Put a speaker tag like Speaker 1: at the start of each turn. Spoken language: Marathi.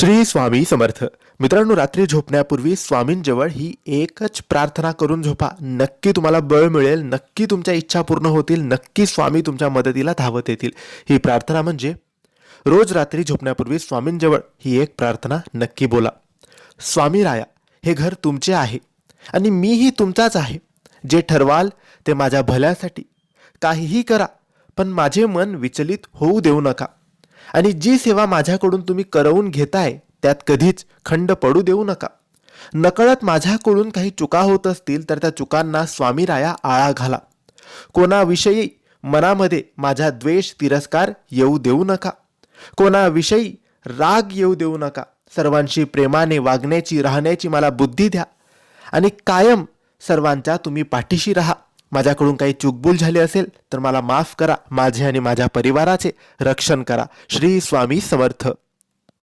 Speaker 1: श्री स्वामी समर्थ. मित्रांनो, रात्री झोपण्यापूर्वी स्वामींजवळ ही एकच प्रार्थना करून झोपा. नक्की तुम्हाला बळ मिळेल, नक्की तुमच्या इच्छा पूर्ण होतील, नक्की स्वामी तुमच्या मदतीला धावत येतील. ही प्रार्थना म्हणजे रोज रात्री झोपण्यापूर्वी स्वामींजवळ ही एक प्रार्थना नक्की बोला. स्वामी राया, हे घर तुमचे आहे आणि मीही तुमचाच आहे. जे ठरवाल ते माझ्या भल्यासाठी. काहीही करा, पण माझे मन विचलित होऊ देऊ नका. आणि जी सेवा माझ्याकडून तुम्ही करवून घेताय त्यात कधीच खंड पडू देऊ नका. नकळत माझ्याकडून काही चुका होत असतील तर त्या चुकांना स्वामी राया आळा घाला. कोणाविषयी मनामध्ये माझा द्वेष तिरस्कार येऊ देऊ नका. कोणाविषयी राग येऊ देऊ नका. सर्वांशी प्रेमाने वागण्याची राहण्याची मला बुद्धी द्या आणि कायम सर्वांच्या तुम्ही पाठीशी राहा. माझ्याकडून काही चूकभूल झाली असेल तर मला माफ करा. माझे आणि माझ्या परिवाराचे रक्षण करा. श्री स्वामी समर्थ.